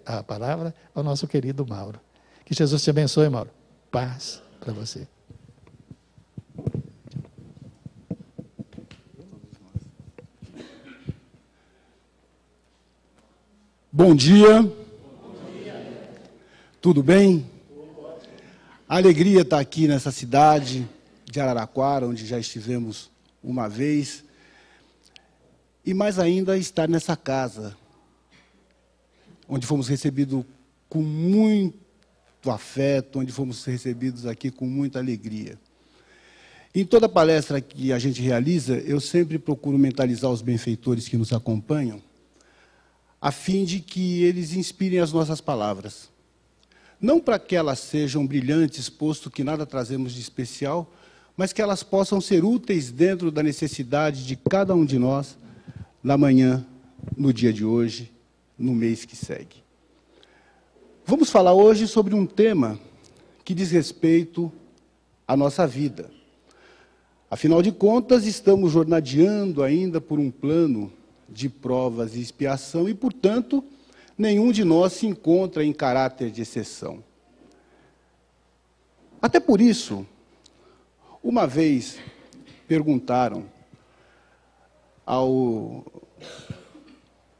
a palavra ao nosso querido Mauro. Que Jesus te abençoe, Mauro. Paz para você. Bom dia. Tudo bem? Alegria estar aqui nessa cidade de Araraquara, onde já estivemos uma vez, e mais ainda estar nessa casa, onde fomos recebidos com muito afeto, onde fomos recebidos aqui com muita alegria. Em toda palestra que a gente realiza, eu sempre procuro mentalizar os benfeitores que nos acompanham, a fim de que eles inspirem as nossas palavras. Não para que elas sejam brilhantes, posto que nada trazemos de especial, mas que elas possam ser úteis dentro da necessidade de cada um de nós, na manhã, no dia de hoje, no mês que segue. Vamos falar hoje sobre um tema que diz respeito à nossa vida. Afinal de contas, estamos jornadeando ainda por um plano de provas e expiação e, portanto, nenhum de nós se encontra em caráter de exceção. Até por isso, uma vez perguntaram ao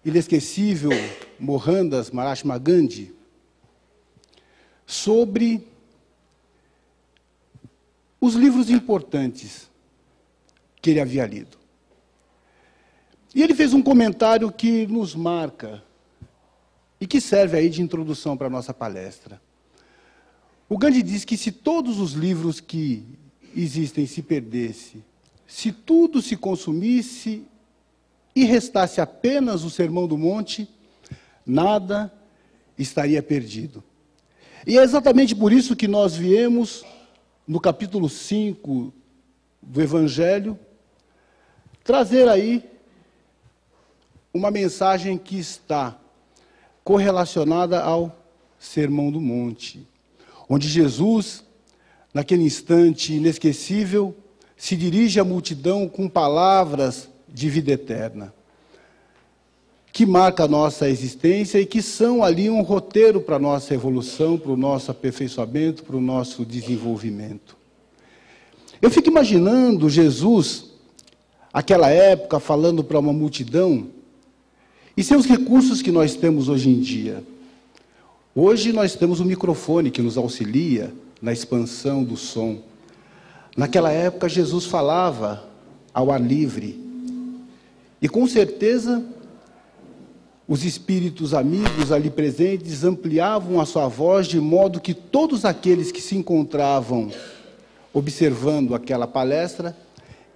inesquecível Mohandas Mahatma Gandhi sobre os livros importantes que ele havia lido. E ele fez um comentário que nos marca e que serve aí de introdução para a nossa palestra. O Gandhi diz que se todos os livros que existem se perdessem, se tudo se consumisse e restasse apenas o Sermão do Monte, nada estaria perdido. E é exatamente por isso que nós viemos, no capítulo 5 do Evangelho, trazer aí uma mensagem que está correlacionada ao Sermão do Monte, onde Jesus, naquele instante inesquecível, se dirige à multidão com palavras de vida eterna, que marca a nossa existência e que são ali um roteiro para a nossa evolução, para o nosso aperfeiçoamento, para o nosso desenvolvimento. Eu fico imaginando Jesus, aquela época, falando para uma multidão, e sem os recursos que nós temos hoje em dia. Hoje nós temos um microfone que nos auxilia na expansão do som. Naquela época, Jesus falava ao ar livre. E, com certeza, os espíritos amigos ali presentes ampliavam a sua voz de modo que todos aqueles que se encontravam observando aquela palestra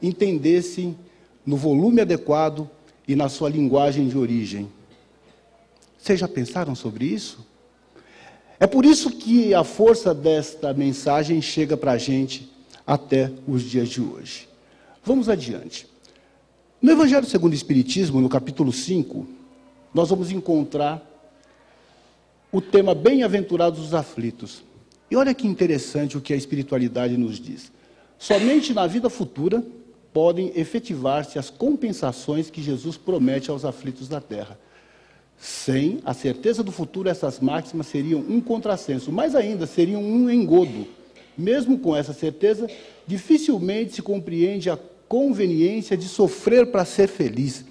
entendessem no volume adequado e na sua linguagem de origem. Vocês já pensaram sobre isso? É por isso que a força desta mensagem chega para a gente até os dias de hoje. Vamos adiante. No Evangelho segundo o Espiritismo, no capítulo 5, nós vamos encontrar o tema Bem-aventurados os aflitos. E olha que interessante o que a espiritualidade nos diz. Somente na vida futura podem efetivar-se as compensações que Jesus promete aos aflitos da terra. Sem a certeza do futuro, essas máximas seriam um contrassenso, mais ainda, seriam um engodo. Mesmo com essa certeza, dificilmente se compreende a conveniência de sofrer para ser feliz.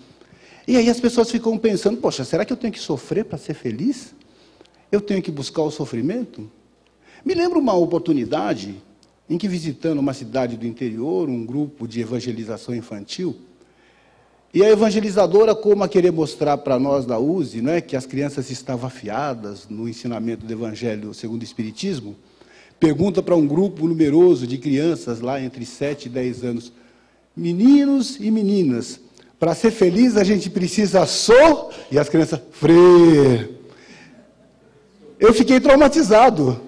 E aí as pessoas ficam pensando, poxa, será que eu tenho que sofrer para ser feliz? Eu tenho que buscar o sofrimento? Me lembro uma oportunidade em que, visitando uma cidade do interior, um grupo de evangelização infantil, e a evangelizadora, como a querer mostrar para nós da USE, né, que as crianças estavam afiadas no ensinamento do Evangelho segundo o Espiritismo, pergunta para um grupo numeroso de crianças, lá entre 7 e 10 anos, meninos e meninas, para ser feliz a gente precisa e as crianças, frer. Eu fiquei traumatizado.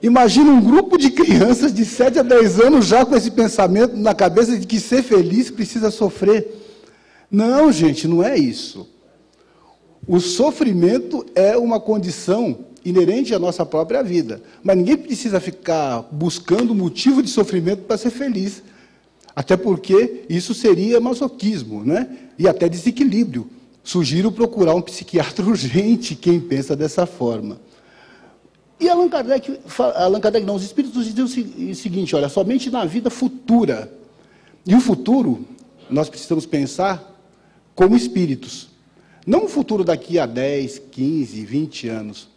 Imagina um grupo de crianças de 7 a 10 anos já com esse pensamento na cabeça de que ser feliz precisa sofrer. Não, gente, não é isso. O sofrimento é uma condição inerente à nossa própria vida. Mas ninguém precisa ficar buscando motivo de sofrimento para ser feliz. Até porque isso seria masoquismo, né? E até desequilíbrio. Sugiro procurar um psiquiatra urgente quem pensa dessa forma. E Allan Kardec não, os espíritos dizem o seguinte, olha, somente na vida futura. E o futuro, nós precisamos pensar como espíritos. Não o futuro daqui a 10, 15, 20 anos,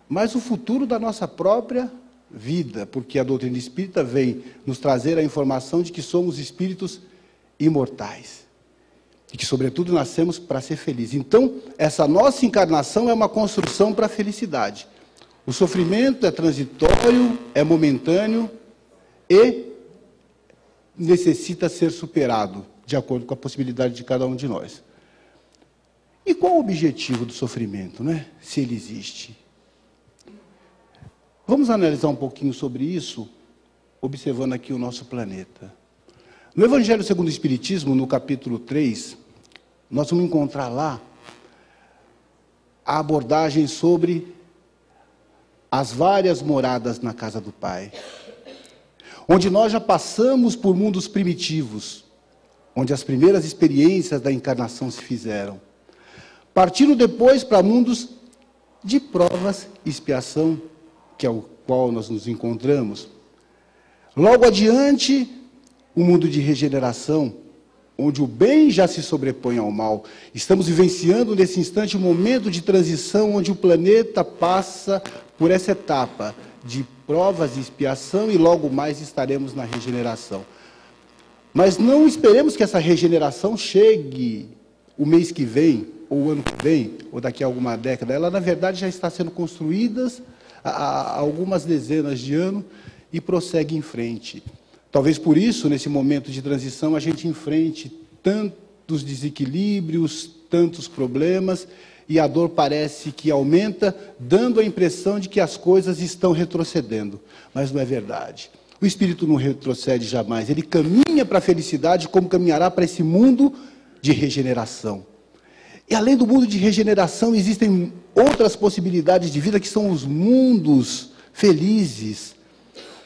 mas o futuro da nossa própria vida, porque a doutrina espírita vem nos trazer a informação de que somos espíritos imortais. E que, sobretudo, nascemos para ser felizes. Então, essa nossa encarnação é uma construção para a felicidade. O sofrimento é transitório, é momentâneo e necessita ser superado, de acordo com a possibilidade de cada um de nós. E qual o objetivo do sofrimento, né? Se ele existe? Vamos analisar um pouquinho sobre isso, observando aqui o nosso planeta. No Evangelho segundo o Espiritismo, no capítulo 3, nós vamos encontrar lá a abordagem sobre as várias moradas na casa do Pai, onde nós já passamos por mundos primitivos, onde as primeiras experiências da encarnação se fizeram, partindo depois para mundos de provas e expiação, que é o qual nós nos encontramos. Logo adiante, o mundo de regeneração, onde o bem já se sobrepõe ao mal. Estamos vivenciando nesse instante um momento de transição onde o planeta passa por essa etapa de provas e expiação e logo mais estaremos na regeneração. Mas não esperemos que essa regeneração chegue o mês que vem, ou o ano que vem, ou daqui a alguma década. Ela, na verdade, já está sendo construída há algumas dezenas de anos e prossegue em frente. Talvez por isso, nesse momento de transição, a gente enfrente tantos desequilíbrios, tantos problemas, e a dor parece que aumenta, dando a impressão de que as coisas estão retrocedendo. Mas não é verdade. O espírito não retrocede jamais, ele caminha para a felicidade como caminhará para esse mundo de regeneração. E além do mundo de regeneração, existem outras possibilidades de vida que são os mundos felizes,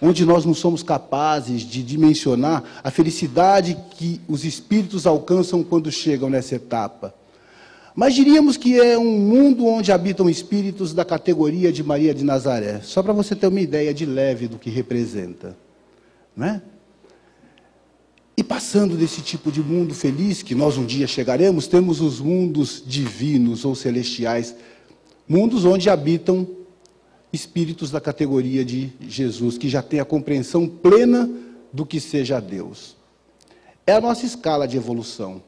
onde nós não somos capazes de dimensionar a felicidade que os espíritos alcançam quando chegam nessa etapa. Mas diríamos que é um mundo onde habitam espíritos da categoria de Maria de Nazaré, só para você ter uma ideia de leve do que representa, não é? E passando desse tipo de mundo feliz, que nós um dia chegaremos, temos os mundos divinos ou celestiais, mundos onde habitam espíritos da categoria de Jesus, que já têm a compreensão plena do que seja Deus. É a nossa escala de evolução,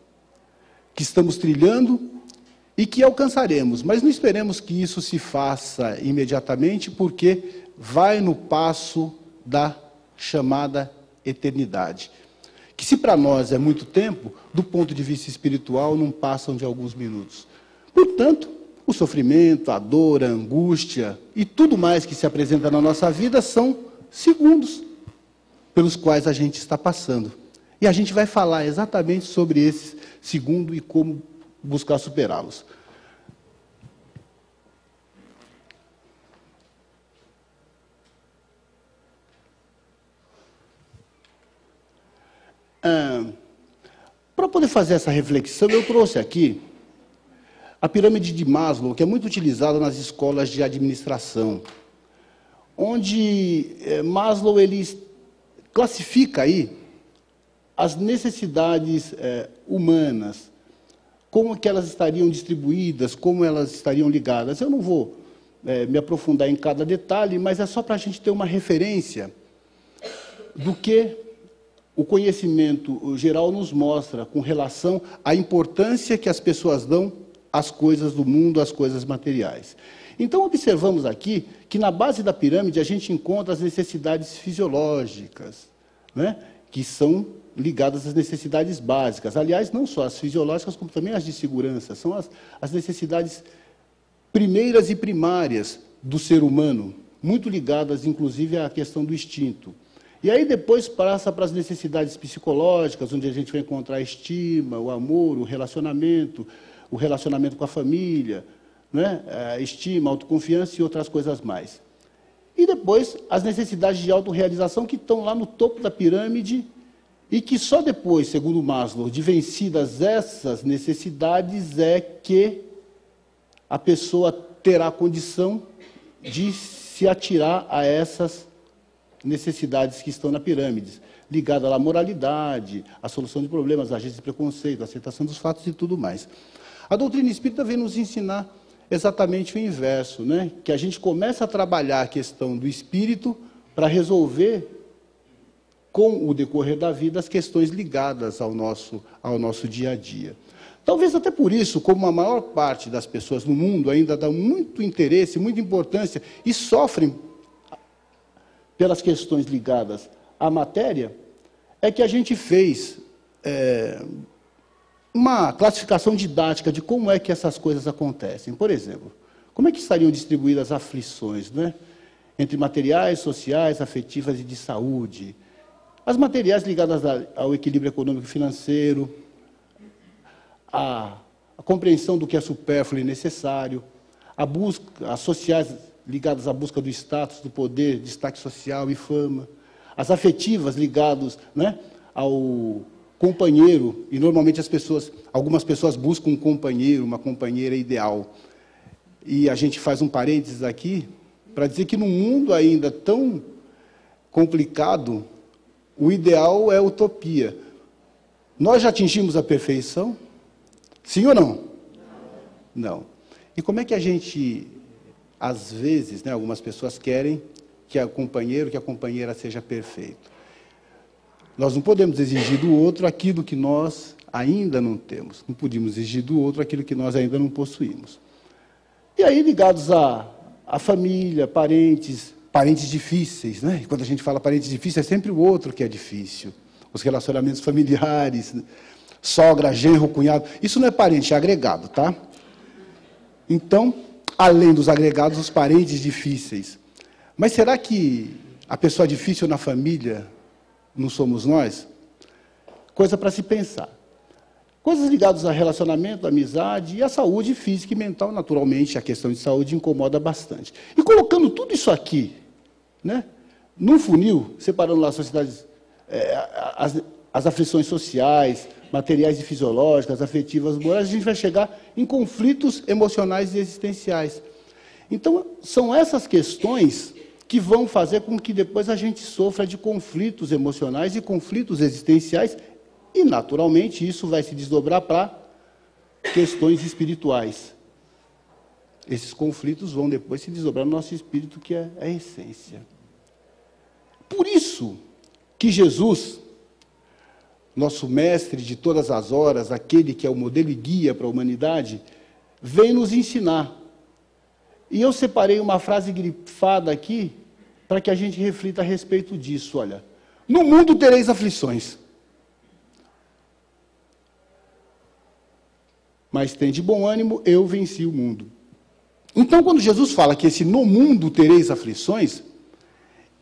que estamos trilhando e que alcançaremos, mas não esperemos que isso se faça imediatamente, porque vai no passo da chamada eternidade, que se para nós é muito tempo, do ponto de vista espiritual não passam de alguns minutos. Portanto, o sofrimento, a dor, a angústia e tudo mais que se apresenta na nossa vida são segundos pelos quais a gente está passando. E a gente vai falar exatamente sobre esses segundos e como buscar superá-los. Para poder fazer essa reflexão, eu trouxe aqui a pirâmide de Maslow, que é muito utilizada nas escolas de administração, onde Maslow ele classifica aí as necessidades humanas, como que elas estariam distribuídas, como elas estariam ligadas. Eu não vou me aprofundar em cada detalhe, mas é só para a gente ter uma referência do que o conhecimento geral nos mostra com relação à importância que as pessoas dão às coisas do mundo, às coisas materiais. Então, observamos aqui que na base da pirâmide a gente encontra as necessidades fisiológicas, né, que são ligadas às necessidades básicas. Aliás, não só as fisiológicas, como também as de segurança. São as necessidades primeiras e primárias do ser humano, muito ligadas, inclusive, à questão do instinto. E aí depois passa para as necessidades psicológicas, onde a gente vai encontrar a estima, o amor, o relacionamento com a família, né? A estima, a autoconfiança e outras coisas mais. E depois as necessidades de autorrealização que estão lá no topo da pirâmide e que só depois, segundo Maslow, de vencidas essas necessidades, é que a pessoa terá condição de se atirar a essas necessidades que estão na pirâmide, ligadas à moralidade, à solução de problemas, à agência de preconceito, à aceitação dos fatos e tudo mais. A doutrina espírita vem nos ensinar exatamente o inverso, né? Que a gente começa a trabalhar a questão do espírito para resolver, com o decorrer da vida, as questões ligadas ao nosso dia a dia. Talvez até por isso, como a maior parte das pessoas no mundo ainda dá muito interesse, muita importância e sofrem pelas questões ligadas à matéria, é que a gente fez uma classificação didática de como é que essas coisas acontecem. Por exemplo, como é que estariam distribuídas as aflições, né? Entre materiais, sociais, afetivas e de saúde. As materiais ligadas ao equilíbrio econômico e financeiro, a compreensão do que é supérfluo e necessário, as sociais ligadas à busca do status, do poder, destaque social e fama, as afetivas ligadas, né, ao companheiro, e normalmente algumas pessoas buscam um companheiro, uma companheira ideal. E a gente faz um parênteses aqui para dizer que num mundo ainda tão complicado, o ideal é utopia. Nós já atingimos a perfeição? Sim ou não? Não. E como é que a gente, às vezes, né, algumas pessoas querem que o companheiro, que a companheira seja perfeito? Nós não podemos exigir do outro aquilo que nós ainda não temos. Não podemos exigir do outro aquilo que nós ainda não possuímos. E aí, ligados à família, parentes difíceis, né? E quando a gente fala parentes difíceis, é sempre o outro que é difícil. Os relacionamentos familiares, né? Sogra, genro, cunhado. Isso não é parente, é agregado, tá? Então, além dos agregados, os parentes difíceis. Mas será que a pessoa difícil na família não somos nós? Coisa para se pensar. Coisas ligadas a relacionamento, amizade e a saúde física e mental, naturalmente, a questão de saúde incomoda bastante. E colocando tudo isso aqui, né, num funil, separando lá as sociedades, as aflições sociais, materiais e fisiológicas, afetivas, morais, a gente vai chegar em conflitos emocionais e existenciais. Então, são essas questões que vão fazer com que depois a gente sofra de conflitos emocionais e conflitos existenciais, e, naturalmente, isso vai se desdobrar para questões espirituais. Esses conflitos vão depois se desdobrar no nosso espírito, que é a essência. Por isso que Jesus, nosso mestre de todas as horas, aquele que é o modelo e guia para a humanidade, vem nos ensinar. E eu separei uma frase grifada aqui, para que a gente reflita a respeito disso. Olha, no mundo tereis aflições, mas tende bom ânimo, eu venci o mundo. Então, quando Jesus fala que esse no mundo tereis aflições,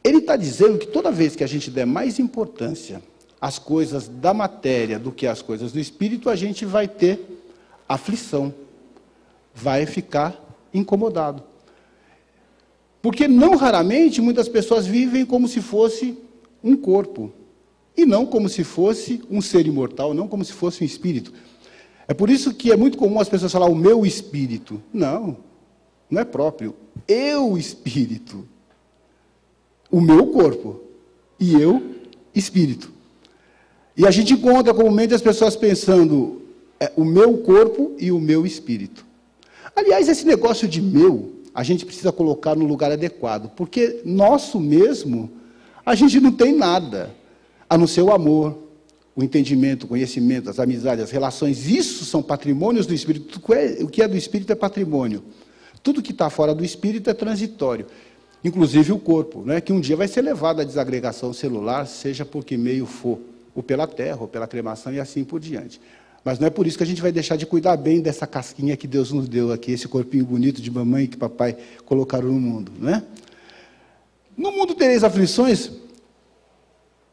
ele está dizendo que toda vez que a gente der mais importância às coisas da matéria do que às coisas do espírito, a gente vai ter aflição, vai ficar incomodado. Porque não raramente muitas pessoas vivem como se fosse um corpo, e não como se fosse um ser imortal, não como se fosse um espírito. É por isso que é muito comum as pessoas falar o meu espírito. Não, não é próprio. Eu espírito. O meu corpo. E eu espírito. E a gente encontra comumente as pessoas pensando o meu corpo e o meu espírito. Aliás, esse negócio de meu, a gente precisa colocar no lugar adequado, porque nosso mesmo, a gente não tem nada, a não ser o amor, o entendimento, o conhecimento, as amizades, as relações. Isso são patrimônios do espírito. O que é do espírito é patrimônio. Tudo que está fora do espírito é transitório, inclusive o corpo, né, que um dia vai ser levado à desagregação celular, seja por que meio for, ou pela terra, ou pela cremação, e assim por diante. Mas não é por isso que a gente vai deixar de cuidar bem dessa casquinha que Deus nos deu aqui, esse corpinho bonito de mamãe que papai colocaram no mundo, né? No mundo tereis aflições.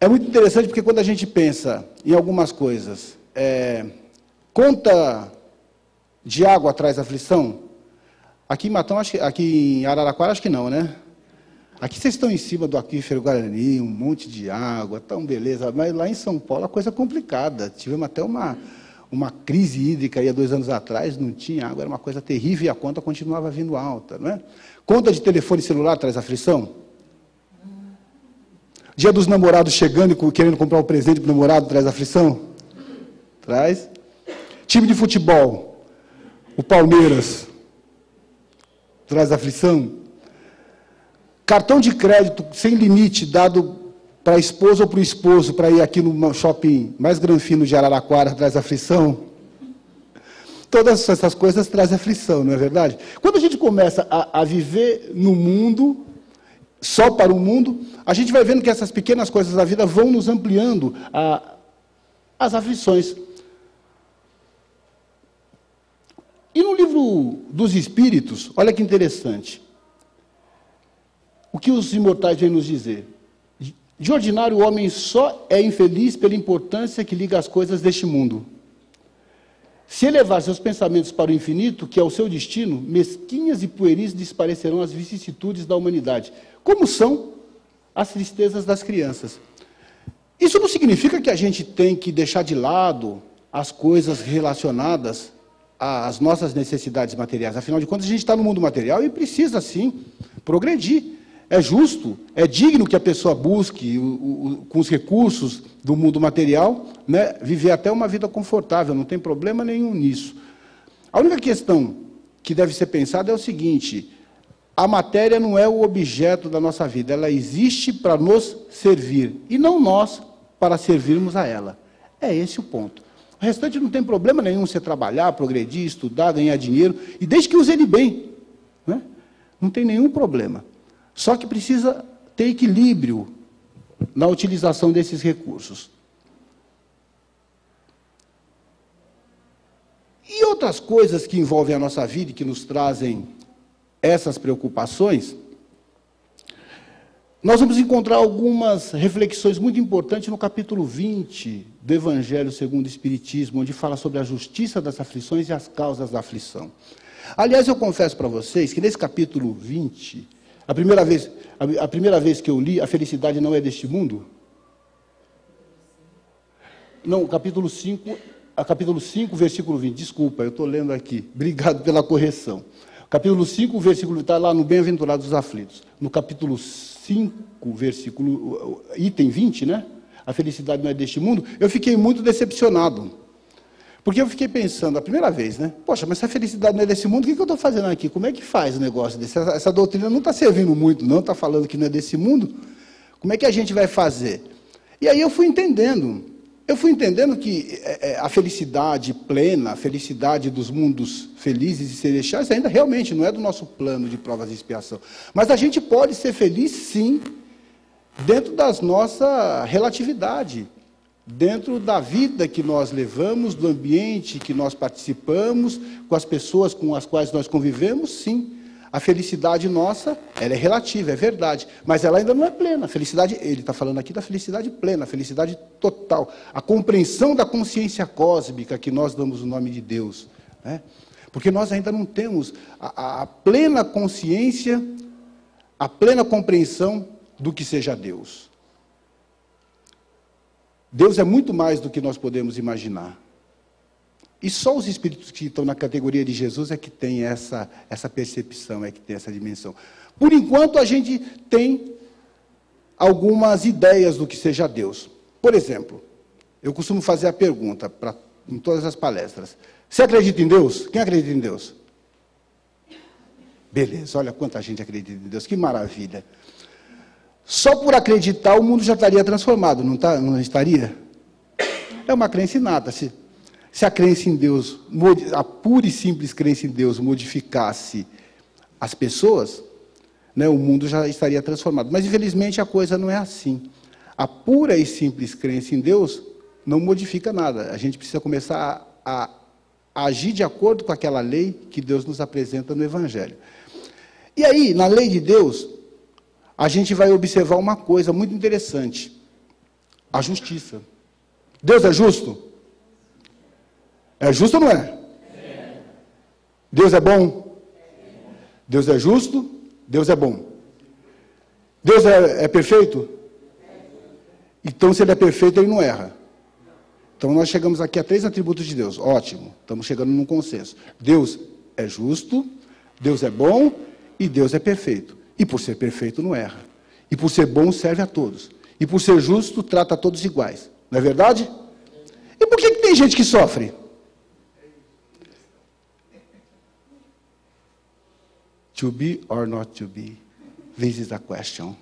É muito interessante porque quando a gente pensa em algumas coisas, conta de água traz aflição. Aqui em Matão, aqui em Araraquara, acho que não, né? Aqui vocês estão em cima do aquífero Guarani, um monte de água, tão beleza, mas lá em São Paulo a coisa é complicada. Tivemos até uma crise hídrica aí há 2 anos atrás, não tinha água, era uma coisa terrível e a conta continuava vindo alta. Não é? Conta de telefone celular traz aflição? Dia dos namorados chegando e querendo comprar um presente para o namorado traz aflição? Traz. Time de futebol, o Palmeiras, traz aflição? Cartão de crédito sem limite dado para a esposa ou para o esposo para ir aqui no shopping mais granfino de Araraquara traz aflição? Todas essas coisas trazem aflição, não é verdade? Quando a gente começa a viver no mundo, só para o mundo, a gente vai vendo que essas pequenas coisas da vida vão nos ampliando as aflições. E no livro dos Espíritos, olha que interessante. O que os imortais vêm nos dizer? De ordinário, o homem só é infeliz pela importância que liga as coisas deste mundo. Se elevar seus pensamentos para o infinito, que é o seu destino, mesquinhas e pueris desaparecerão as vicissitudes da humanidade, como são as tristezas das crianças. Isso não significa que a gente tem que deixar de lado as coisas relacionadas às nossas necessidades materiais. Afinal de contas, a gente está no mundo material e precisa, sim, progredir. É justo, é digno que a pessoa busque, com os recursos do mundo material, né, viver até uma vida confortável, não tem problema nenhum nisso. A única questão que deve ser pensada é o seguinte: a matéria não é o objeto da nossa vida, ela existe para nos servir, e não nós para servirmos a ela. É esse o ponto. O restante não tem problema nenhum você trabalhar, progredir, estudar, ganhar dinheiro, e desde que use ele bem, né, não tem nenhum problema. Só que precisa ter equilíbrio na utilização desses recursos. E outras coisas que envolvem a nossa vida e que nos trazem essas preocupações, nós vamos encontrar algumas reflexões muito importantes no capítulo 20 do Evangelho segundo o Espiritismo, onde fala sobre a justiça das aflições e as causas da aflição. Aliás, eu confesso para vocês que nesse capítulo 20... A primeira vez que eu li, a felicidade não é deste mundo? Não, capítulo 5, versículo 20. Desculpa, eu estou lendo aqui. Obrigado pela correção. Capítulo 5, versículo, está lá no Bem-aventurados os aflitos. No capítulo 5, versículo, item 20, né? A felicidade não é deste mundo. Eu fiquei muito decepcionado. Porque eu fiquei pensando, a primeira vez, né? Poxa, mas se a felicidade não é desse mundo, o que eu estou fazendo aqui? Como é que faz o negócio desse? Essa doutrina não está servindo muito, não, está falando que não é desse mundo. Como é que a gente vai fazer? E aí eu fui entendendo que a felicidade plena, a felicidade dos mundos felizes e celestiais, ainda realmente não é do nosso plano de provas e expiação. Mas a gente pode ser feliz, sim, dentro da nossa relatividade, dentro da vida que nós levamos, do ambiente que nós participamos, com as pessoas com as quais nós convivemos, sim. A felicidade nossa, ela é relativa, é verdade, mas ela ainda não é plena. A felicidade, ele está falando aqui da felicidade plena, a felicidade total, a compreensão da consciência cósmica que nós damos o nome de Deus, né? Porque nós ainda não temos a plena consciência, a plena compreensão do que seja Deus. Deus é muito mais do que nós podemos imaginar. E só os espíritos que estão na categoria de Jesus é que tem essa percepção, é que tem essa dimensão. Por enquanto, a gente tem algumas ideias do que seja Deus. Por exemplo, eu costumo fazer a pergunta em todas as palestras: você acredita em Deus? Quem acredita em Deus? Beleza, olha quanta gente acredita em Deus, que maravilha. Só por acreditar o mundo já estaria transformado, não estaria? É uma crença inata. Se a crença em Deus, a pura e simples crença em Deus modificasse as pessoas, né, o mundo já estaria transformado. Mas, infelizmente, a coisa não é assim. A pura e simples crença em Deus não modifica nada. A gente precisa começar a agir de acordo com aquela lei que Deus nos apresenta no Evangelho. E aí, na lei de Deus, a gente vai observar uma coisa muito interessante: a justiça. Deus é justo? É justo ou não é? Deus é bom? Deus é justo, Deus é bom. Deus é perfeito? Então, se ele é perfeito, ele não erra. Então, nós chegamos aqui a 3 atributos de Deus. Ótimo, estamos chegando num consenso. Deus é justo, Deus é bom e Deus é perfeito. E por ser perfeito, não erra. E por ser bom, serve a todos. E por ser justo, trata a todos iguais. Não é verdade? E por que tem gente que sofre? To be or not to be? This is a question.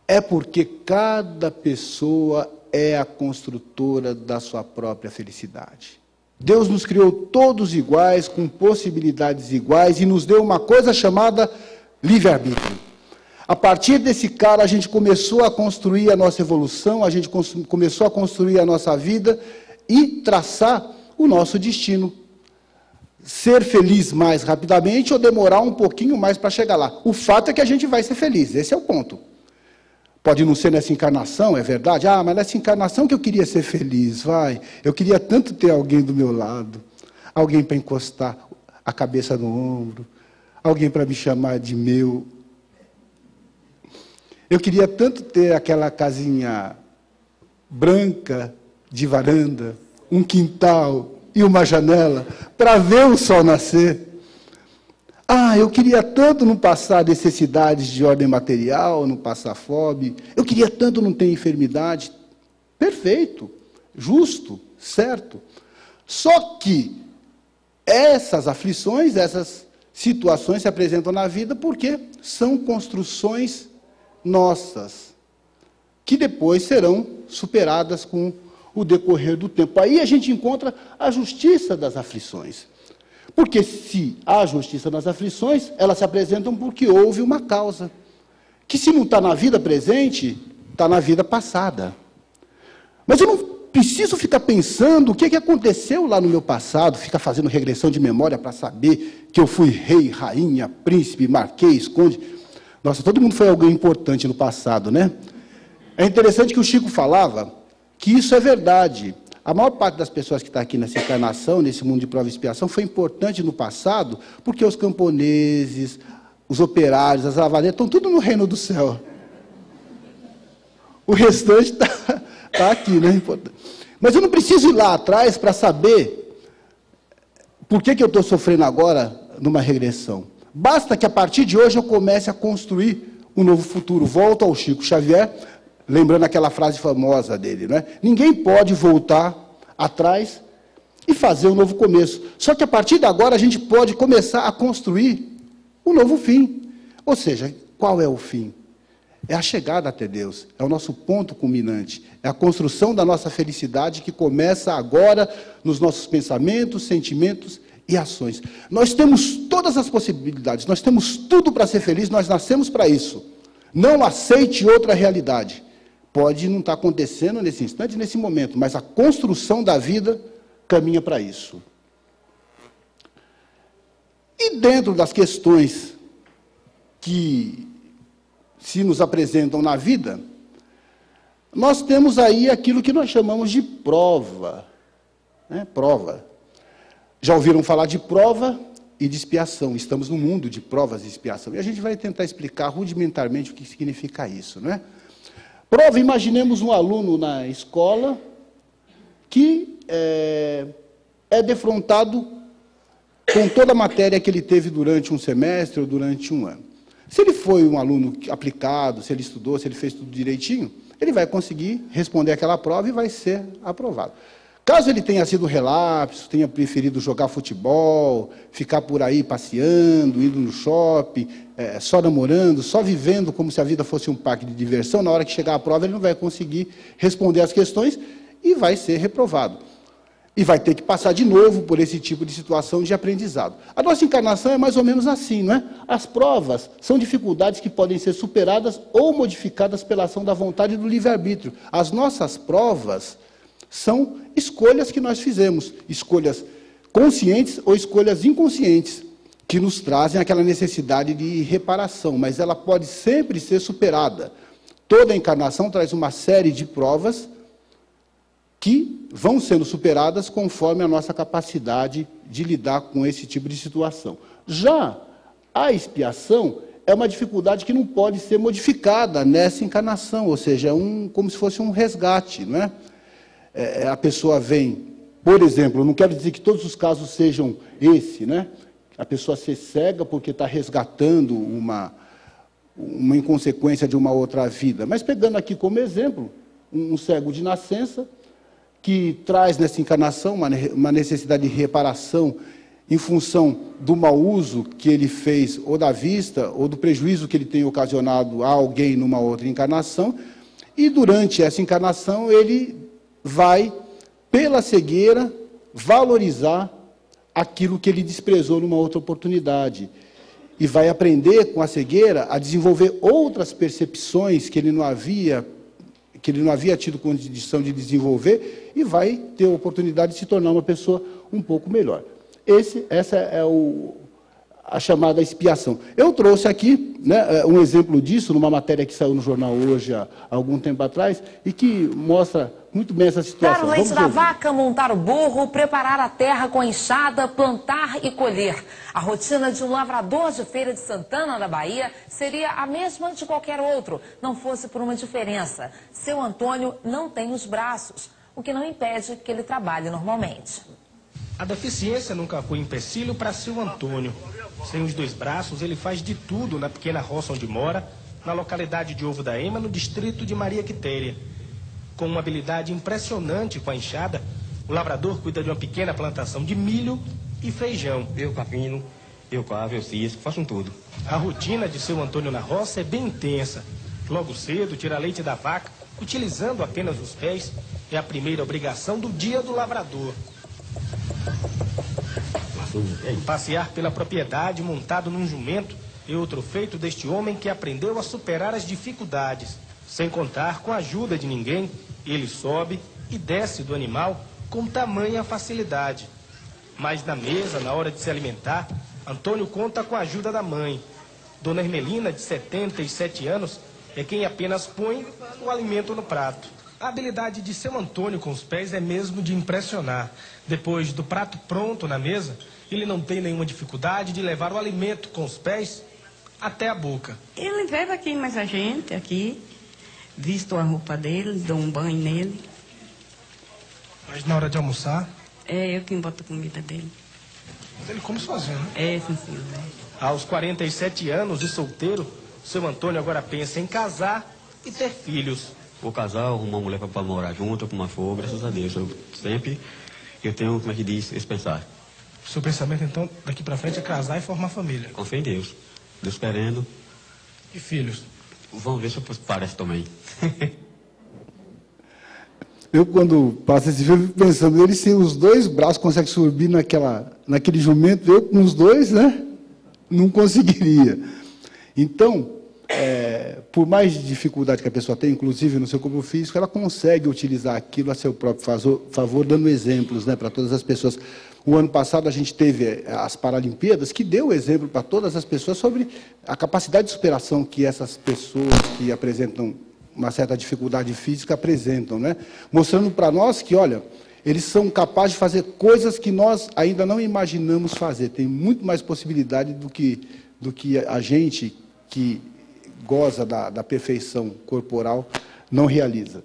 É porque cada pessoa é a construtora da sua própria felicidade. Deus nos criou todos iguais, com possibilidades iguais, e nos deu uma coisa chamada livre-arbítrio. A partir desse cara, a gente começou a construir a nossa evolução, a gente começou a construir a nossa vida e traçar o nosso destino. Ser feliz mais rapidamente ou demorar um pouquinho mais para chegar lá. O fato é que a gente vai ser feliz, esse é o ponto. Pode não ser nessa encarnação, é verdade. Ah, mas nessa encarnação que eu queria ser feliz, vai. Eu queria tanto ter alguém do meu lado, alguém para encostar a cabeça no ombro, alguém para me chamar de meu. Eu queria tanto ter aquela casinha branca de varanda, um quintal e uma janela para ver o sol nascer. Ah, eu queria tanto não passar necessidades de ordem material, não passar fome. Eu queria tanto não ter enfermidade. Perfeito, justo, certo. Só que essas aflições, essas situações se apresentam na vida porque são construções nossas, que depois serão superadas com o decorrer do tempo. Aí a gente encontra a justiça das aflições. Porque se há justiça nas aflições, elas se apresentam porque houve uma causa. Que se não está na vida presente, está na vida passada. Mas eu não preciso ficar pensando o que aconteceu lá no meu passado, ficar fazendo regressão de memória para saber que eu fui rei, rainha, príncipe, marquês, conde. Nossa, todo mundo foi alguém importante no passado, né? É interessante que o Chico falava que isso é verdade. A maior parte das pessoas que está aqui nessa encarnação, nesse mundo de prova e expiação, foi importante no passado, porque os camponeses, os operários, as lavaderas, estão tudo no reino do céu. O restante está aqui, né? Mas eu não preciso ir lá atrás para saber por que eu estou sofrendo agora numa regressão. Basta que, a partir de hoje, eu comece a construir um novo futuro. Volto ao Chico Xavier, lembrando aquela frase famosa dele, né? Ninguém pode voltar atrás e fazer um novo começo. Só que a partir de agora a gente pode começar a construir um novo fim. Ou seja, qual é o fim? É a chegada até Deus, é o nosso ponto culminante, é a construção da nossa felicidade que começa agora nos nossos pensamentos, sentimentos e ações. Nós temos todas as possibilidades, nós temos tudo para ser feliz, nós nascemos para isso. Não aceite outra realidade. Pode não estar acontecendo nesse instante, nesse momento, mas a construção da vida caminha para isso. E dentro das questões que se nos apresentam na vida, nós temos aí aquilo que nós chamamos de prova. Né? Prova. Já ouviram falar de prova e de expiação? Estamos no mundo de provas e expiação. E a gente vai tentar explicar rudimentarmente o que significa isso, não é? Prova, imaginemos um aluno na escola que é defrontado com toda a matéria que ele teve durante um semestre ou durante um ano. Se ele foi um aluno aplicado, se ele estudou, se ele fez tudo direitinho, ele vai conseguir responder aquela prova e vai ser aprovado. Caso ele tenha sido relapso, tenha preferido jogar futebol, ficar por aí passeando, indo no shopping, só namorando, só vivendo como se a vida fosse um parque de diversão, na hora que chegar a prova ele não vai conseguir responder as questões e vai ser reprovado. E vai ter que passar de novo por esse tipo de situação de aprendizado. A nossa encarnação é mais ou menos assim, não é? As provas são dificuldades que podem ser superadas ou modificadas pela ação da vontade e do livre-arbítrio. As nossas provas são escolhas que nós fizemos, escolhas conscientes ou escolhas inconscientes, que nos trazem aquela necessidade de reparação, mas ela pode sempre ser superada. Toda encarnação traz uma série de provas que vão sendo superadas conforme a nossa capacidade de lidar com esse tipo de situação. Já a expiação é uma dificuldade que não pode ser modificada nessa encarnação, ou seja, como se fosse um resgate, não é? A pessoa vem, por exemplo, eu não quero dizer que todos os casos sejam esse, né? A pessoa ser cega porque está resgatando uma inconsequência de uma outra vida. Mas pegando aqui como exemplo, um cego de nascença, que traz nessa encarnação uma necessidade de reparação em função do mau uso que ele fez, ou da vista, ou do prejuízo que ele tem ocasionado a alguém numa outra encarnação, e durante essa encarnação ele vai, pela cegueira, valorizar aquilo que ele desprezou numa outra oportunidade. E vai aprender com a cegueira a desenvolver outras percepções que ele não havia tido condição de desenvolver, e vai ter a oportunidade de se tornar uma pessoa um pouco melhor. Essa é a chamada expiação. Eu trouxe aqui, né, um exemplo disso, numa matéria que saiu no jornal hoje, há algum tempo atrás, e que mostra muito bem essa situação. Tirar o leite da vaca, montar o burro, preparar a terra com a enxada, plantar e colher. A rotina de um lavrador de Feira de Santana, da Bahia, seria a mesma de qualquer outro, não fosse por uma diferença. Seu Antônio não tem os braços, o que não impede que ele trabalhe normalmente. A deficiência nunca foi empecilho para seu Antônio. Sem os dois braços, ele faz de tudo na pequena roça onde mora, na localidade de Ovo da Ema, no distrito de Maria Quitéria. Com uma habilidade impressionante com a enxada, o lavrador cuida de uma pequena plantação de milho e feijão. Eu capino, eu cavo, eu cisco, faço tudo. A rotina de seu Antônio na roça é bem intensa. Logo cedo, tira leite da vaca, utilizando apenas os pés. É a primeira obrigação do dia do lavrador. Passear pela propriedade montado num jumento é outro feito deste homem que aprendeu a superar as dificuldades. Sem contar com a ajuda de ninguém, ele sobe e desce do animal com tamanha facilidade. Mas na mesa, na hora de se alimentar, Antônio conta com a ajuda da mãe. Dona Hermelina, de 77 anos, é quem apenas põe o alimento no prato. A habilidade de seu Antônio com os pés é mesmo de impressionar. Depois do prato pronto na mesa, ele não tem nenhuma dificuldade de levar o alimento com os pés até a boca. Ele leva aqui mais a gente, aqui, visto a roupa dele, dou um banho nele. Mas na hora de almoçar? É eu quem boto a comida dele. Mas ele come sozinho, né? É, sim, senhor. Aos 47 anos de solteiro, seu Antônio agora pensa em casar e ter filhos. Vou casar, arrumar uma mulher para morar junto, com uma fogo, graças a Deus. Eu tenho, como é que diz, esse pensar. O seu pensamento, então, daqui para frente é casar e formar família? Com fé em Deus. Deus querendo. E filhos? Vamos ver se parece também. Eu, quando passo esse filme, fico pensando, ele sem os dois braços consegue subir naquele jumento, eu com os dois, né? Não conseguiria. Então, por mais dificuldade que a pessoa tem, inclusive no seu corpo físico, ela consegue utilizar aquilo a seu próprio favor, dando exemplos, né, para todas as pessoas. O ano passado a gente teve as Paralimpíadas, que deu exemplo para todas as pessoas sobre a capacidade de superação que essas pessoas que apresentam uma certa dificuldade física apresentam, né? Mostrando para nós que, olha, eles são capazes de fazer coisas que nós ainda não imaginamos fazer. Tem muito mais possibilidade do que a gente que goza da perfeição corporal não realiza.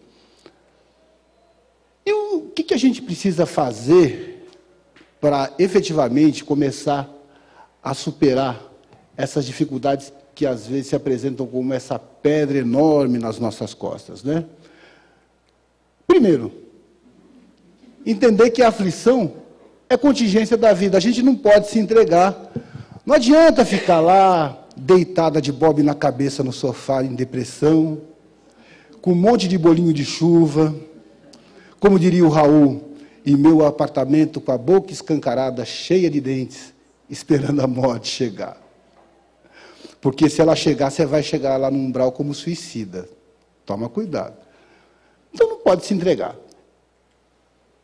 E o que a gente precisa fazer para efetivamente começar a superar essas dificuldades que às vezes se apresentam como essa pedra enorme nas nossas costas, né? Primeiro, entender que a aflição é contingência da vida. A gente não pode se entregar. Não adianta ficar lá deitada de bobe na cabeça no sofá em depressão, com um monte de bolinho de chuva, como diria o Raul, em meu apartamento com a boca escancarada, cheia de dentes, esperando a morte chegar. Porque se ela chegar, você vai chegar lá no umbral como suicida. Toma cuidado. Então não pode se entregar.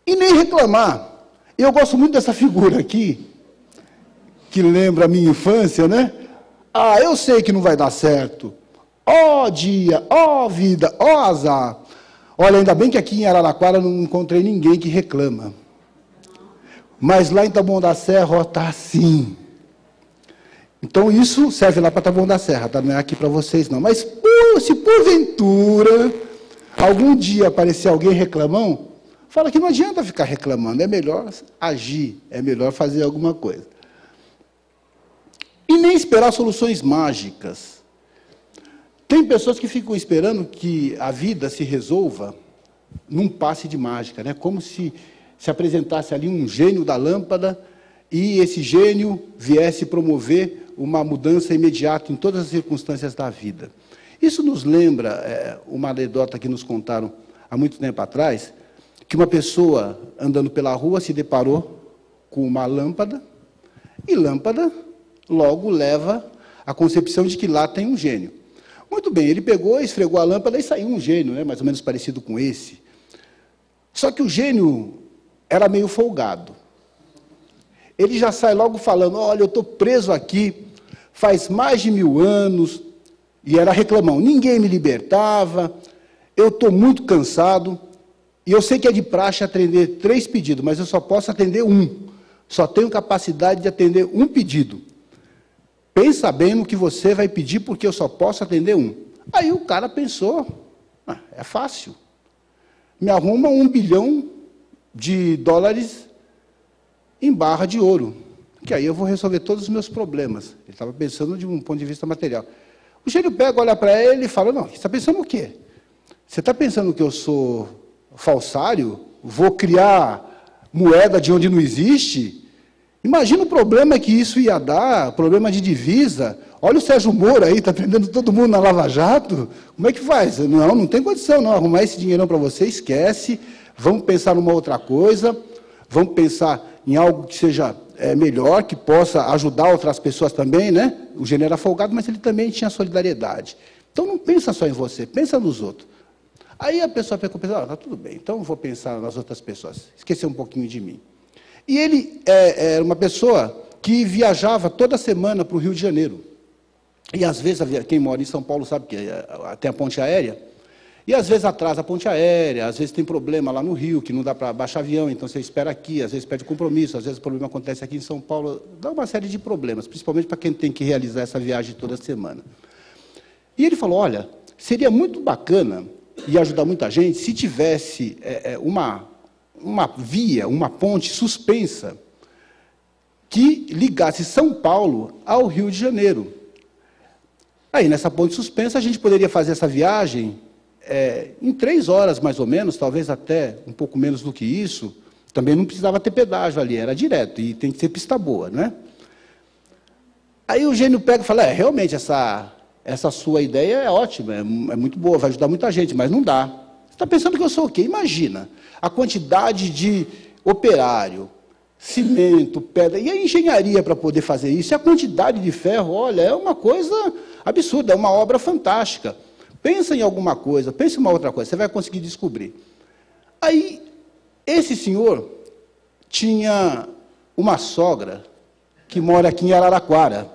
E nem reclamar. Eu gosto muito dessa figura aqui, que lembra a minha infância, né? Ah, eu sei que não vai dar certo. Ó dia, ó vida, ó azar. Olha, ainda bem que aqui em Araraquara não encontrei ninguém que reclama. Mas lá em Taboão da Serra, ó, tá assim. Então, isso serve lá para Taboão da Serra, tá? Não é aqui para vocês, não. Mas, se porventura, algum dia aparecer alguém reclamão, fala que não adianta ficar reclamando, é melhor agir, é melhor fazer alguma coisa. E nem esperar soluções mágicas. Tem pessoas que ficam esperando que a vida se resolva num passe de mágica, né? Como se apresentasse ali um gênio da lâmpada e esse gênio viesse promover uma mudança imediata em todas as circunstâncias da vida. Isso nos lembra uma anedota que nos contaram há muito tempo atrás, que uma pessoa andando pela rua se deparou com uma lâmpada, e lâmpada logo leva à concepção de que lá tem um gênio. Muito bem, ele pegou, esfregou a lâmpada e saiu um gênio, né, mais ou menos parecido com esse. Só que o gênio era meio folgado. Ele já sai logo falando, olha, eu estou preso aqui faz mais de 1000 anos, e era reclamão, ninguém me libertava, eu estou muito cansado, e eu sei que é de praxe atender 3 pedidos, mas eu só posso atender 1. Só tenho capacidade de atender 1 pedido. Pensa bem no que você vai pedir, porque eu só posso atender 1. Aí o cara pensou, é fácil. Me arruma $1 bilhão em barra de ouro, que aí eu vou resolver todos os meus problemas. Ele estava pensando de um ponto de vista material. O gênio pega, olha para ele e fala, não, você está pensando o quê? Você está pensando que eu sou falsário? Vou criar moeda de onde não existe? Imagina o problema que isso ia dar, problema de divisa. Olha o Sérgio Moro aí, está prendendo todo mundo na Lava Jato. Como é que faz? Não tem condição, não. Arrumar esse dinheirão para você, esquece. Vamos pensar numa outra coisa. Vamos pensar em algo que seja melhor, que possa ajudar outras pessoas também, né? O gênio era folgado, mas ele também tinha solidariedade. Então, não pensa só em você, pensa nos outros. Aí a pessoa ficou pensando, está tudo bem, então vou pensar nas outras pessoas, esquecer um pouquinho de mim. E ele era uma pessoa que viajava toda semana para o Rio de Janeiro. E, às vezes, quem mora em São Paulo sabe que tem a ponte aérea, e, às vezes, atrasa a ponte aérea, às vezes tem problema lá no Rio, que não dá para baixar avião, então você espera aqui, às vezes perde compromisso, às vezes o problema acontece aqui em São Paulo, dá uma série de problemas, principalmente para quem tem que realizar essa viagem toda semana. E ele falou, olha, seria muito bacana, e ajudar muita gente, se tivesse uma via, uma ponte suspensa, que ligasse São Paulo ao Rio de Janeiro. Aí, nessa ponte suspensa, a gente poderia fazer essa viagem em 3 horas, mais ou menos, talvez até um pouco menos do que isso. Também não precisava ter pedágio ali, era direto, e tem que ser pista boa, né? Aí o gênio pega e fala, realmente, essa sua ideia é ótima, é muito boa, vai ajudar muita gente, mas não dá. Você está pensando que eu sou o quê? Imagina a quantidade de operário, cimento, pedra, e a engenharia para poder fazer isso, e a quantidade de ferro, olha, é uma coisa absurda, é uma obra fantástica. Pensa em alguma coisa, pensa em uma outra coisa, você vai conseguir descobrir. Aí, esse senhor tinha uma sogra que mora aqui em Araraquara.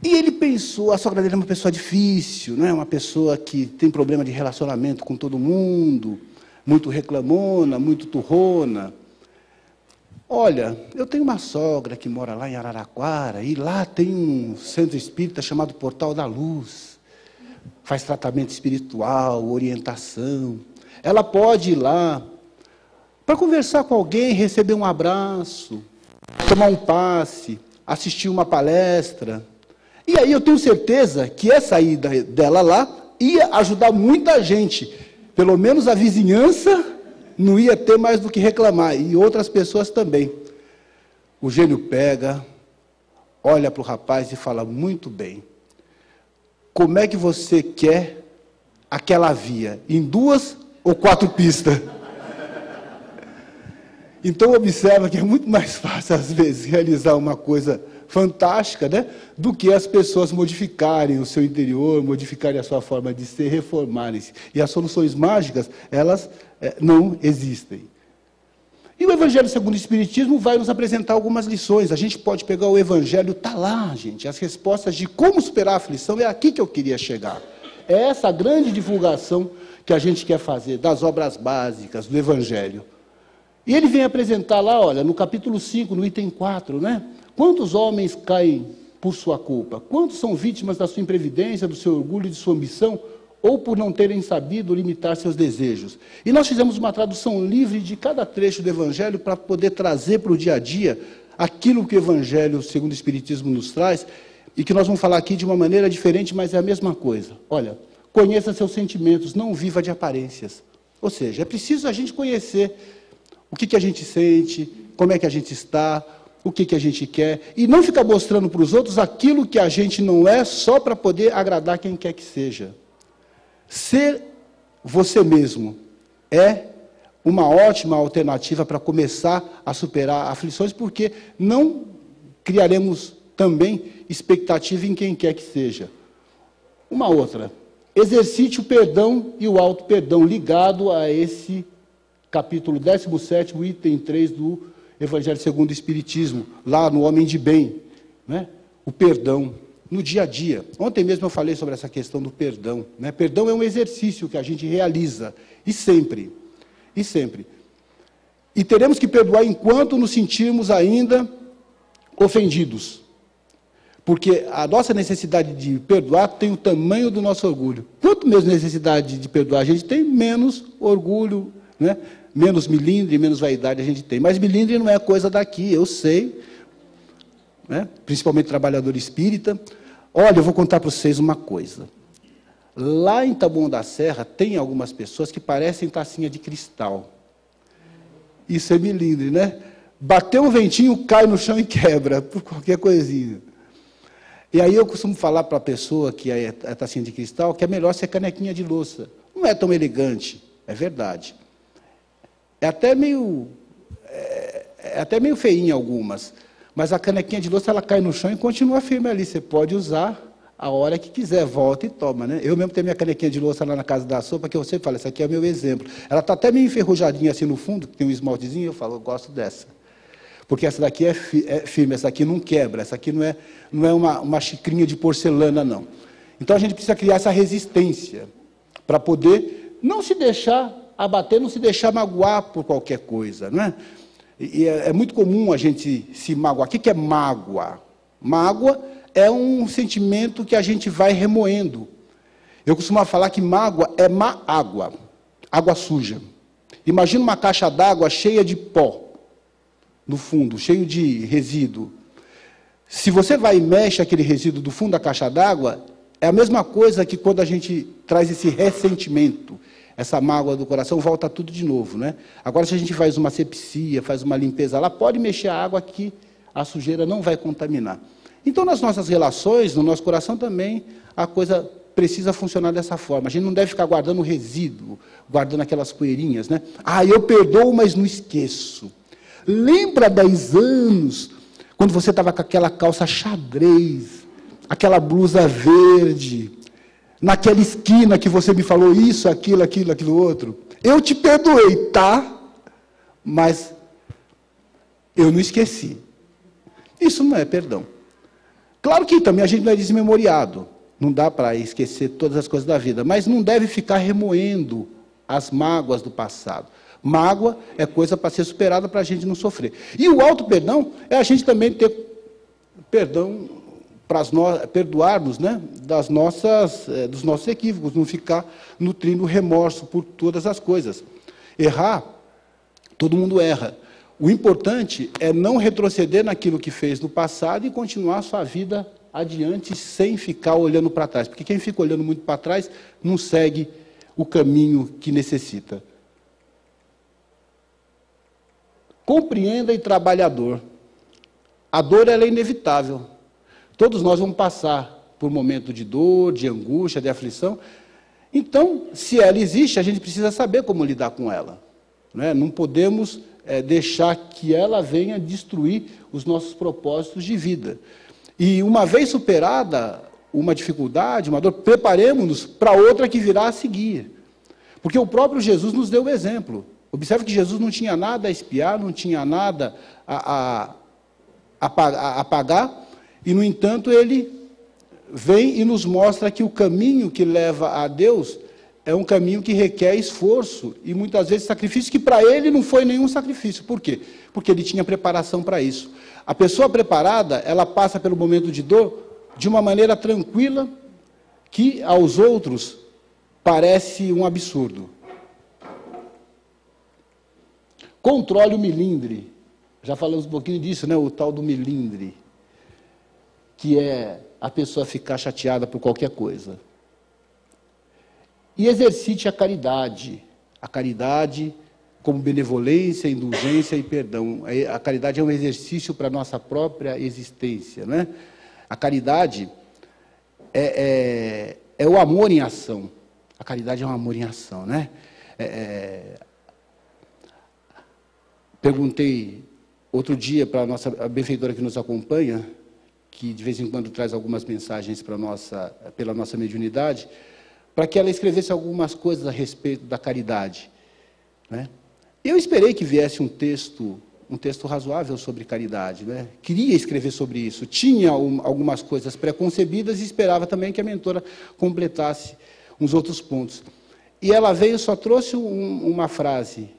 E ele pensou, a sogra dele é uma pessoa difícil, não é? Uma pessoa que tem problema de relacionamento com todo mundo, muito reclamona, muito turrona. Olha, eu tenho uma sogra que mora lá em Araraquara, e lá tem um centro espírita chamado Portal da Luz. Faz tratamento espiritual, orientação. Ela pode ir lá para conversar com alguém, receber um abraço, tomar um passe, assistir uma palestra. E aí eu tenho certeza que essa ida dela lá ia ajudar muita gente. Pelo menos a vizinhança não ia ter mais do que reclamar, e outras pessoas também. O gênio pega, olha para o rapaz e fala, muito bem, como é que você quer aquela via? Em 2 ou 4 pistas? Então, observa que é muito mais fácil, às vezes, realizar uma coisa fantástica, né, do que as pessoas modificarem o seu interior, modificarem a sua forma de ser, reformarem-se. E as soluções mágicas, elas não existem. E o Evangelho segundo o Espiritismo vai nos apresentar algumas lições. A gente pode pegar o Evangelho, está lá, gente, as respostas de como superar a aflição, é aqui que eu queria chegar. É essa grande divulgação que a gente quer fazer, das obras básicas do Evangelho. E ele vem apresentar lá, olha, no capítulo 5, no item 4, né? Quantos homens caem por sua culpa? Quantos são vítimas da sua imprevidência, do seu orgulho e de sua ambição, ou por não terem sabido limitar seus desejos? E nós fizemos uma tradução livre de cada trecho do Evangelho para poder trazer para o dia a dia aquilo que o Evangelho, segundo o Espiritismo, nos traz, e que nós vamos falar aqui de uma maneira diferente, mas é a mesma coisa. Olha, conheça seus sentimentos, não viva de aparências. Ou seja, é preciso a gente conhecer o que a gente sente, como é que a gente está, o que a gente quer, e não ficar mostrando para os outros aquilo que a gente não é, só para poder agradar quem quer que seja. Ser você mesmo é uma ótima alternativa para começar a superar aflições, porque não criaremos também expectativa em quem quer que seja. Uma outra, exercite o perdão e o auto-perdão, ligado a esse capítulo 17º, item 3 do Evangelho segundo o Espiritismo, lá no Homem de Bem, né? O perdão, no dia a dia. Ontem mesmo eu falei sobre essa questão do perdão, né? Perdão é um exercício que a gente realiza, e sempre, e sempre. E teremos que perdoar enquanto nos sentirmos ainda ofendidos. Porque a nossa necessidade de perdoar tem o tamanho do nosso orgulho. Quanto menos necessidade de perdoar a gente tem, menos orgulho, né? Menos milindre, menos vaidade a gente tem. Mas milindre não é coisa daqui, eu sei, né? Principalmente trabalhador espírita. Olha, eu vou contar para vocês uma coisa. Lá em Taboão da Serra, tem algumas pessoas que parecem tacinha de cristal. Isso é milindre, né? Bateu um ventinho, cai no chão e quebra, por qualquer coisinha. E aí eu costumo falar para a pessoa que é tacinha de cristal que é melhor ser canequinha de louça. Não é tão elegante, é verdade. É até meio feinha algumas, mas a canequinha de louça ela cai no chão e continua firme ali. Você pode usar a hora que quiser, volta e toma, né? Eu mesmo tenho minha canequinha de louça lá na casa da sopa, que eu sempre falo, essa aqui é o meu exemplo. Ela está até meio enferrujadinha assim no fundo, que tem um esmaltezinho, eu falo, eu gosto dessa. Porque essa daqui é firme, essa aqui não quebra, essa aqui não é uma xicrinha de porcelana, não. Então a gente precisa criar essa resistência para poder não se deixar abater, não se deixar magoar por qualquer coisa, não é? E é muito comum a gente se magoar. O que é mágoa? Mágoa é um sentimento que a gente vai remoendo. Eu costumo falar que mágoa é má água, água suja. Imagina uma caixa d'água cheia de pó no fundo, cheio de resíduo. Se você vai e mexe aquele resíduo do fundo da caixa d'água, é a mesma coisa que quando a gente traz esse ressentimento, essa mágoa do coração, volta tudo de novo, né? Agora, se a gente faz uma asepsia, faz uma limpeza lá, pode mexer a água que a sujeira não vai contaminar. Então, nas nossas relações, no nosso coração também, a coisa precisa funcionar dessa forma. A gente não deve ficar guardando resíduo, guardando aquelas poeirinhas, né? Ah, eu perdoo, mas não esqueço. Lembra 10 anos, quando você estava com aquela calça xadrez, aquela blusa verde, naquela esquina que você me falou isso, aquilo outro? Eu te perdoei, tá? Mas eu não esqueci. Isso não é perdão. Claro que também a gente não é desmemoriado. Não dá para esquecer todas as coisas da vida, mas não deve ficar remoendo as mágoas do passado. Mágoa é coisa para ser superada para a gente não sofrer. E o auto-perdão é a gente também ter perdão, perdoarmos, né, dos nossos equívocos, não ficar nutrindo remorso por todas as coisas. Errar, todo mundo erra. O importante é não retroceder naquilo que fez no passado e continuar a sua vida adiante sem ficar olhando para trás. Porque quem fica olhando muito para trás não segue o caminho que necessita. Compreenda e trabalhe a dor. A dor ela é inevitável. Todos nós vamos passar por um momento de dor, de angústia, de aflição. Então, se ela existe, a gente precisa saber como lidar com ela. Né? Não podemos deixar que ela venha destruir os nossos propósitos de vida. E uma vez superada uma dificuldade, uma dor, preparemos-nos para outra que virá a seguir. Porque o próprio Jesus nos deu o exemplo. Observe que Jesus não tinha nada a espiar, não tinha nada a pagar, e, no entanto, ele vem e nos mostra que o caminho que leva a Deus é um caminho que requer esforço e muitas vezes sacrifício, que para ele não foi nenhum sacrifício. Por quê? Porque ele tinha preparação para isso. A pessoa preparada, ela passa pelo momento de dor de uma maneira tranquila, que aos outros parece um absurdo. Controle o melindre. Já falamos um pouquinho disso, né? O tal do melindre, que é a pessoa ficar chateada por qualquer coisa. E exercite a caridade. A caridade como benevolência, indulgência e perdão. A caridade é um exercício para a nossa própria existência, né? A caridade é o amor em ação. A caridade é um amor em ação, né? Perguntei outro dia para a benfeitora que nos acompanha, que de vez em quando traz algumas mensagens pela nossa mediunidade, para que ela escrevesse algumas coisas a respeito da caridade, né? Eu esperei que viesse um texto razoável sobre caridade, né? Queria escrever sobre isso, tinha algumas coisas pré-concebidas e esperava também que a mentora completasse uns outros pontos. E ela veio, só trouxe uma frase: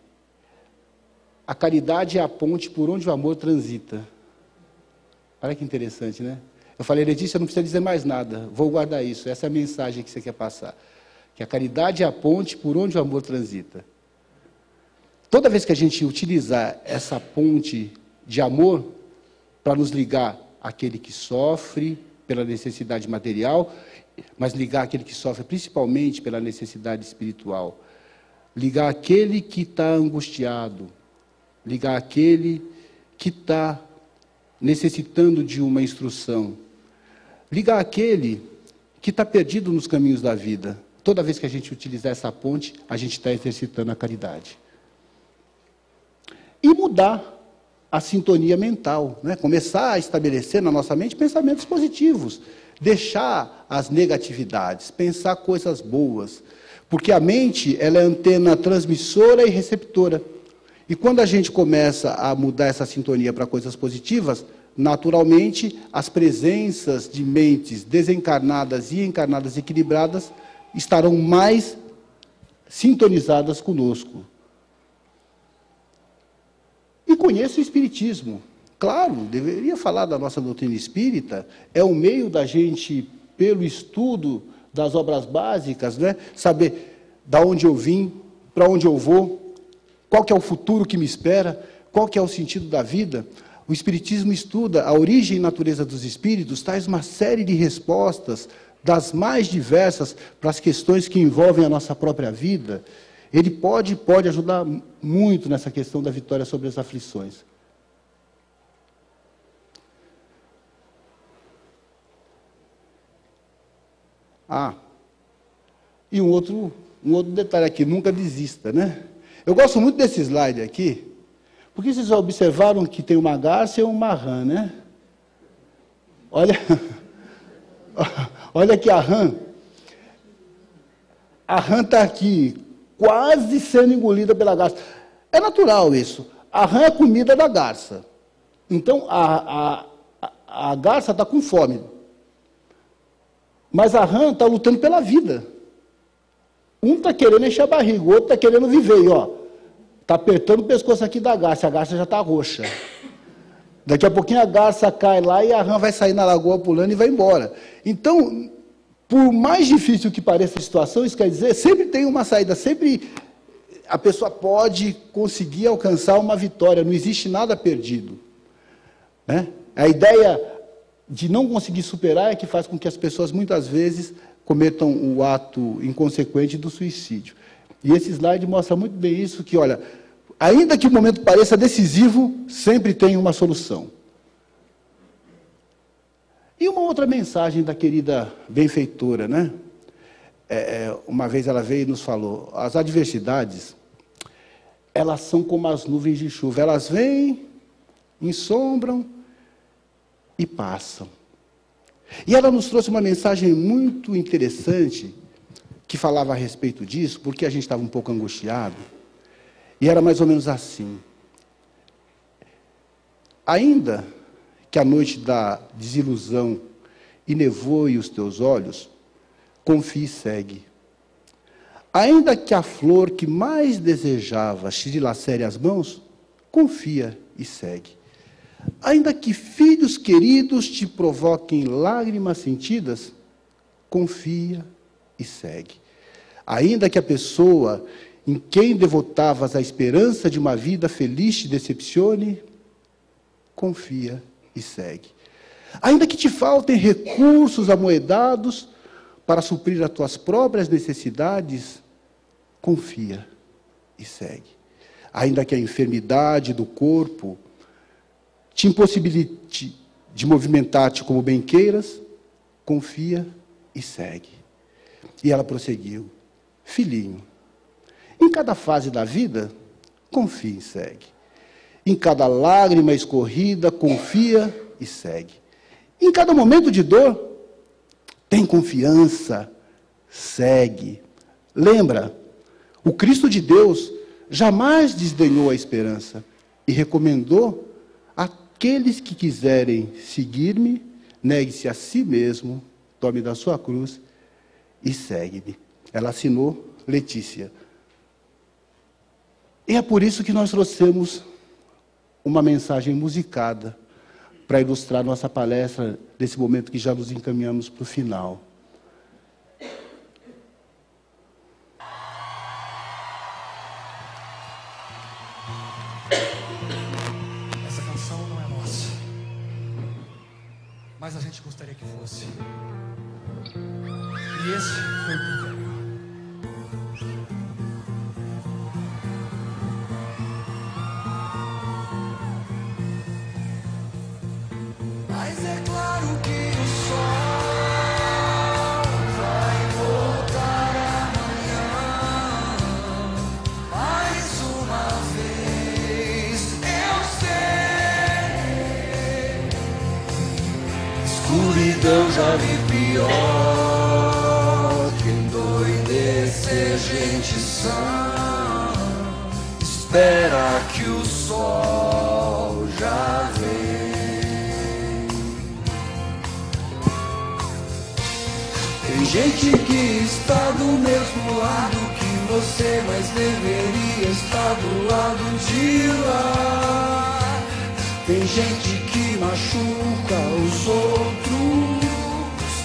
a caridade é a ponte por onde o amor transita. Olha que interessante, né? Eu falei, Letícia, não precisa dizer mais nada, vou guardar isso, essa é a mensagem que você quer passar. Que a caridade é a ponte por onde o amor transita. Toda vez que a gente utilizar essa ponte de amor para nos ligar àquele que sofre pela necessidade material, mas ligar àquele que sofre principalmente pela necessidade espiritual, ligar àquele que está angustiado, ligar àquele que está necessitando de uma instrução, ligar àquele que está perdido nos caminhos da vida. Toda vez que a gente utilizar essa ponte, a gente está exercitando a caridade. E mudar a sintonia mental, né? Começar a estabelecer na nossa mente pensamentos positivos, deixar as negatividades, pensar coisas boas, porque a mente ela é antena transmissora e receptora. E quando a gente começa a mudar essa sintonia para coisas positivas, naturalmente as presenças de mentes desencarnadas e encarnadas equilibradas estarão mais sintonizadas conosco. E conheço o Espiritismo. Claro, deveria falar da nossa doutrina espírita, é um meio da gente, pelo estudo das obras básicas, né, saber de onde eu vim, para onde eu vou, qual que é o futuro que me espera, qual que é o sentido da vida. O Espiritismo estuda a origem e natureza dos espíritos, traz uma série de respostas, das mais diversas, para as questões que envolvem a nossa própria vida. Ele pode ajudar muito nessa questão da vitória sobre as aflições. E um outro detalhe aqui, nunca desista, né? Eu gosto muito desse slide aqui, porque vocês já observaram que tem uma garça e uma rã, né? Olha aqui a rã. A rã está aqui, quase sendo engolida pela garça. É natural isso. A rã é a comida da garça. Então, a garça está com fome. Mas a rã está lutando pela vida. Um está querendo encher a barriga, o outro está querendo viver. E, ó, está apertando o pescoço aqui da garça, a garça já está roxa. Daqui a pouquinho a garça cai lá e a rã vai sair na lagoa pulando e vai embora. Então, por mais difícil que pareça a situação, isso quer dizer, sempre tem uma saída, sempre a pessoa pode conseguir alcançar uma vitória, não existe nada perdido, né? A ideia de não conseguir superar é que faz com que as pessoas, muitas vezes, cometam o ato inconsequente do suicídio. E esse slide mostra muito bem isso, que, olha, ainda que o momento pareça decisivo, sempre tem uma solução. E uma outra mensagem da querida benfeitora, né? Uma vez ela veio e nos falou, as adversidades, elas são como as nuvens de chuva, elas vêm, ensombram e passam. E ela nos trouxe uma mensagem muito interessante, que falava a respeito disso, porque a gente estava um pouco angustiado, e era mais ou menos assim. Ainda que a noite da desilusão enevoe os teus olhos, confie e segue. Ainda que a flor que mais desejavas te dilacere as mãos, confia e segue. Ainda que filhos queridos te provoquem lágrimas sentidas, confia e segue. Ainda que a pessoa em quem devotavas a esperança de uma vida feliz te decepcione, confia e segue. Ainda que te faltem recursos amoedados para suprir as tuas próprias necessidades, confia e segue. Ainda que a enfermidade do corpo te impossibilite de movimentar-te como bem queiras, confia e segue. E ela prosseguiu: filhinho, em cada fase da vida, confia e segue. Em cada lágrima escorrida, confia e segue. Em cada momento de dor, tem confiança, segue. Lembra, o Cristo de Deus jamais desdenhou a esperança e recomendou àqueles que quiserem seguir-me, negue-se a si mesmo, tome da sua cruz e segue-me. Ela assinou Letícia. E é por isso que nós trouxemos uma mensagem musicada para ilustrar nossa palestra nesse momento que já nos encaminhamos para o final. Essa canção não é nossa, mas a gente gostaria que fosse. E esse foi o critério. Mas é claro que o sol vai voltar amanhã. Mais uma vez eu sei. Escuridão já vi pior. Que endoidecer gente sã. Espera que o sol já vem. Tem gente que está do mesmo lado que você, mas deveria estar do lado de lá. Tem gente que machuca os outros,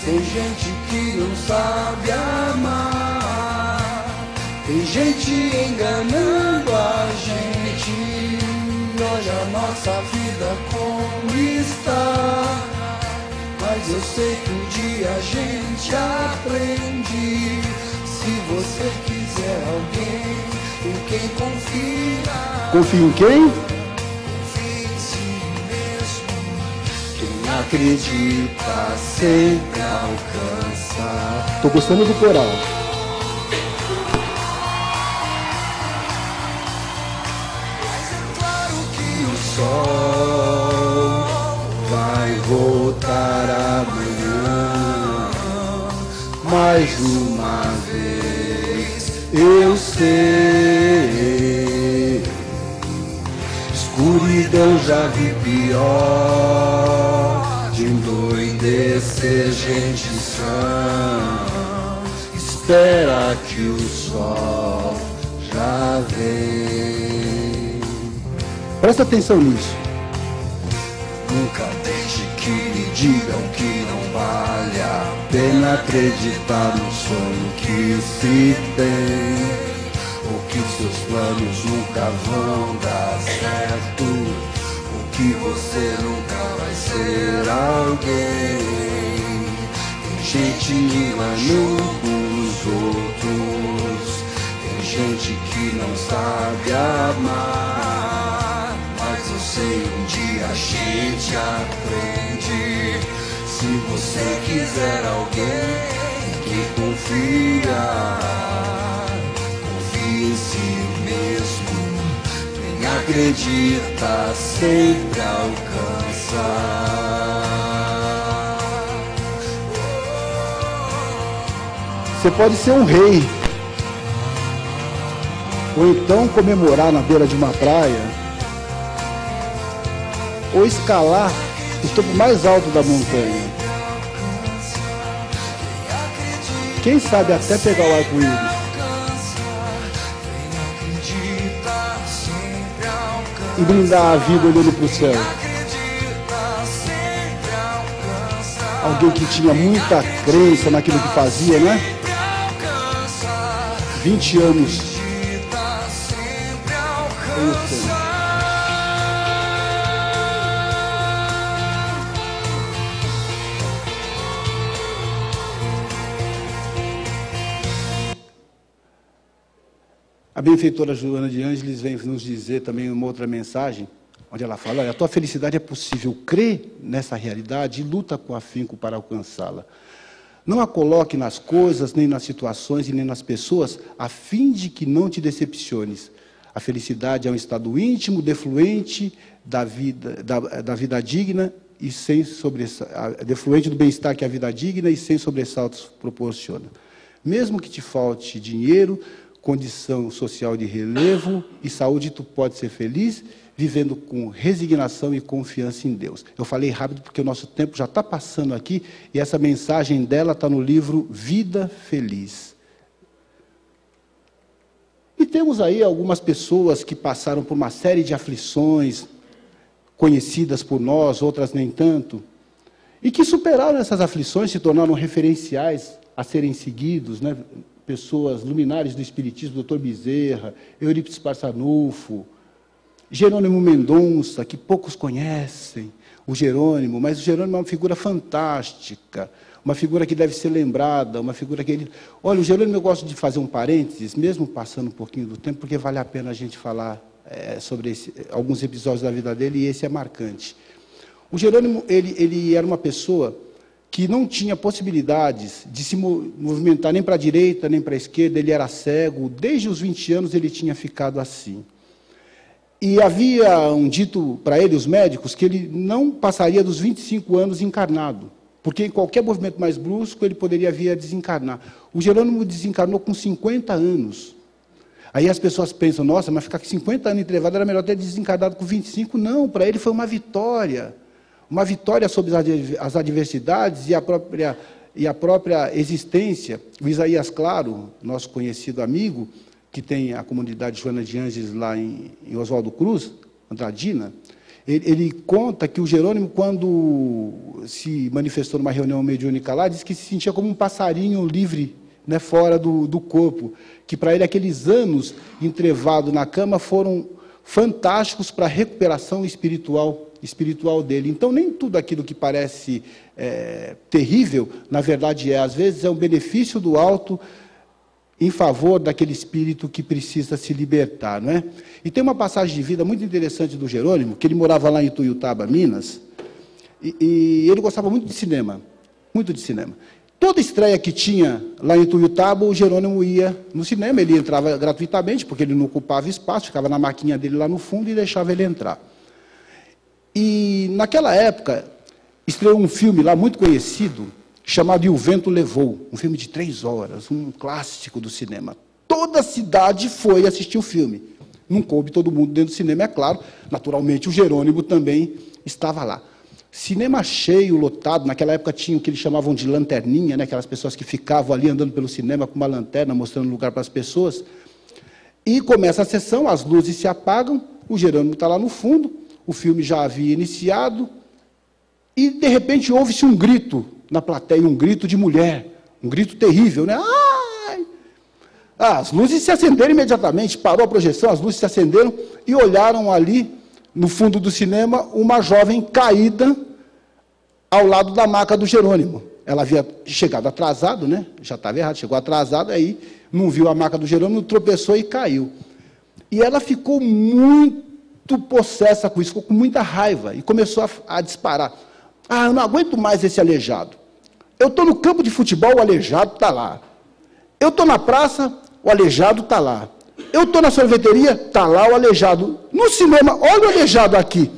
tem gente que não sabe amar, tem gente enganando a gente. Olha a nossa vida como está. Mas eu sei que um dia a gente aprende. Se você quiser alguém em quem confiar. Confia em quem? Confie em si mesmo. Quem acredita sempre alcança. Estou gostando do coral. Mas é claro que o sol vai voltar amanhã. Mais uma vez eu sei. Escuridão já vi pior. De endoidecer gente sã. Espera que o sol já vem. Presta atenção nisso. Nunca deixe que lhe digam que não vale a pena acreditar no sonho que se tem, ou que seus planos nunca vão dar certo, ou que você nunca vai ser alguém. Tem gente enganando os outros, tem gente que não sabe amar. Mas eu sei, um dia a gente aprende. Se você quiser alguém que confia, confie em si mesmo. Quem acredita sempre alcança. Você pode ser um rei, ou então comemorar na beira de uma praia, ou escalar o topo mais alto da montanha. Quem sabe até pegar o arco-íris. e brindar a vida olhando para o céu. Alguém que tinha muita crença naquilo que fazia, né? 20 anos. A benfeitora Joana de Ângeles vem nos dizer também uma outra mensagem, onde ela fala: olha, a tua felicidade é possível, crê nessa realidade e luta com afinco para alcançá-la. Não a coloque nas coisas, nem nas situações e nem nas pessoas, a fim de que não te decepciones. A felicidade é um estado íntimo, defluente da vida digna e sem sobressaltos, defluente do bem-estar que a vida digna e sem sobressaltos proporciona. Mesmo que te falte dinheiro, condição social de relevo e saúde, tu pode ser feliz, vivendo com resignação e confiança em Deus. Eu falei rápido porque o nosso tempo já está passando aqui, e essa mensagem dela está no livro Vida Feliz. E temos aí algumas pessoas que passaram por uma série de aflições, conhecidas por nós, outras nem tanto, e que superaram essas aflições, se tornaram referenciais a serem seguidos, né? Pessoas luminares do Espiritismo, Dr. Bezerra, Eurípides Barçanufo, Jerônimo Mendonça, que poucos conhecem, o Jerônimo, mas o Jerônimo é uma figura fantástica, uma figura que deve ser lembrada, uma figura que ele... Olha, o Jerônimo, eu gosto de fazer um parênteses, mesmo passando um pouquinho do tempo, porque vale a pena a gente falar sobre alguns episódios da vida dele, e esse é marcante. O Jerônimo, ele era uma pessoa que não tinha possibilidades de se movimentar nem para a direita, nem para a esquerda, ele era cego, desde os 20 anos ele tinha ficado assim. E havia um dito para ele, os médicos, que ele não passaria dos 25 anos encarnado, porque em qualquer movimento mais brusco ele poderia vir a desencarnar. O Jerônimo desencarnou com 50 anos. Aí as pessoas pensam, nossa, mas ficar com 50 anos entrevado era melhor ter desencarnado com 25. Não, para ele foi uma vitória sobre as adversidades e a própria existência. O Isaías Claro, nosso conhecido amigo, que tem a comunidade Joana de Ângeles lá em Oswaldo Cruz, Andradina, ele conta que o Jerônimo, quando se manifestou numa reunião mediúnica lá, disse que se sentia como um passarinho livre, né, fora do corpo, que para ele aqueles anos entrevado na cama foram fantásticos para a recuperação espiritual dele. Então, nem tudo aquilo que parece terrível, na verdade às vezes é um benefício do alto em favor daquele espírito que precisa se libertar, não é? E tem uma passagem de vida muito interessante do Jerônimo, que ele morava lá em Ituiutaba, Minas, e ele gostava muito de cinema, muito de cinema. Toda estreia que tinha lá em Ituiutaba, o Jerônimo ia no cinema, ele entrava gratuitamente, porque ele não ocupava espaço, ficava na maquinha dele lá no fundo e deixava ele entrar. E, naquela época, estreou um filme lá muito conhecido, chamado E o Vento Levou, um filme de 3 horas, um clássico do cinema. Toda a cidade foi assistir o filme. Não coube todo mundo dentro do cinema, é claro. Naturalmente, o Jerônimo também estava lá. Cinema cheio, lotado. Naquela época tinha o que eles chamavam de lanterninha, né? Aquelas pessoas que ficavam ali andando pelo cinema com uma lanterna, mostrando lugar para as pessoas. E começa a sessão, as luzes se apagam, o Jerônimo está lá no fundo, o filme já havia iniciado, e, de repente, ouve-se um grito na plateia, um grito de mulher, um grito terrível, né? Ai! As luzes se acenderam imediatamente, parou a projeção, as luzes se acenderam, e olharam ali, no fundo do cinema, uma jovem caída ao lado da maca do Jerônimo. Ela havia chegado atrasado, né? Já estava errado, chegou atrasado, aí não viu a maca do Jerônimo, tropeçou e caiu. E ela ficou muito possessa com isso, ficou com muita raiva, e começou a disparar. Ah, eu não aguento mais esse aleijado. Eu estou no campo de futebol, o aleijado está lá. Eu estou na praça, o aleijado está lá. Eu estou na sorveteria, está lá o aleijado. No cinema, olha o aleijado aqui.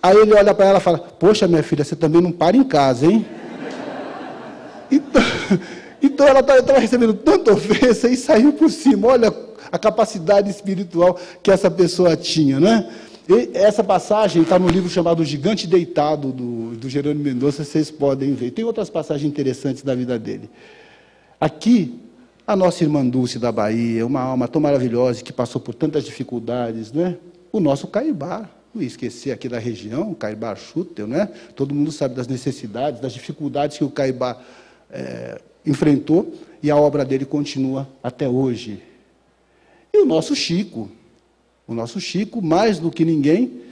Aí ele olha para ela e fala, poxa, minha filha, você também não para em casa, hein? Então ela estava recebendo tanta ofensa e saiu por cima. Olha a capacidade espiritual que essa pessoa tinha, né? E essa passagem está no livro chamado O Gigante Deitado, do Jerônimo Mendonça, vocês podem ver. Tem outras passagens interessantes da vida dele. Aqui, a nossa irmã Dulce da Bahia, uma alma tão maravilhosa, que passou por tantas dificuldades, não é? O nosso Caibá, Não ia esquecer aqui da região, o Caibá Schutel, né? Todo mundo sabe das necessidades, das dificuldades que o Caibá enfrentou, e a obra dele continua até hoje. E o nosso Chico, mais do que ninguém,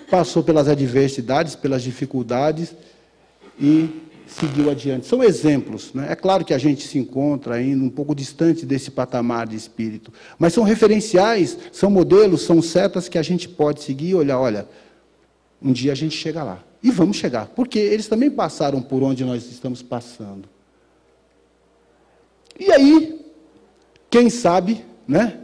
passou pelas adversidades, pelas dificuldades e seguiu adiante. São exemplos, né? É claro que a gente se encontra ainda um pouco distante desse patamar de espírito, mas são referenciais, são modelos, são setas que a gente pode seguir e olhar, olha, um dia a gente chega lá. E vamos chegar, porque eles também passaram por onde nós estamos passando. E aí, quem sabe, né,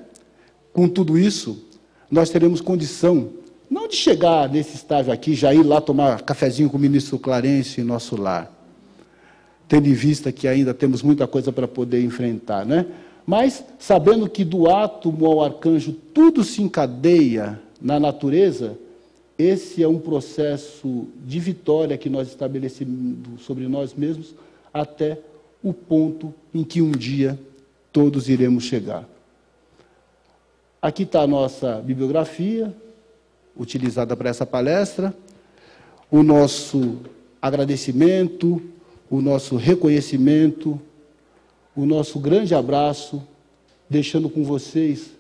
com tudo isso, nós teremos condição, não de chegar nesse estágio aqui, já ir lá tomar cafezinho com o ministro Clarencio em nosso lar, tendo em vista que ainda temos muita coisa para poder enfrentar, né? Mas sabendo que do átomo ao arcanjo tudo se encadeia na natureza, esse é um processo de vitória que nós estabelecemos sobre nós mesmos até o ponto em que um dia todos iremos chegar. Aqui está a nossa bibliografia, utilizada para essa palestra, o nosso agradecimento, o nosso reconhecimento, o nosso grande abraço, deixando com vocês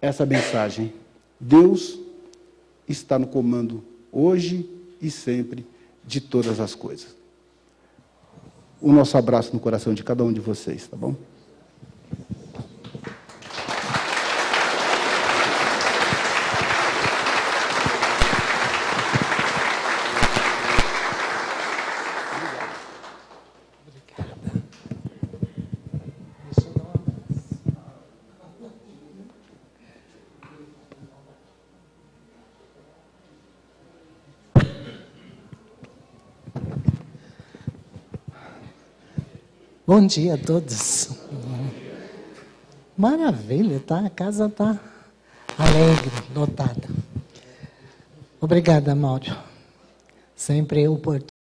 essa mensagem. Deus está no comando hoje e sempre de todas as coisas. O nosso abraço no coração de cada um de vocês, tá bom? Bom dia a todos. Maravilha, tá? A casa está alegre, lotada. Obrigada, Mauro. Sempre oportuno.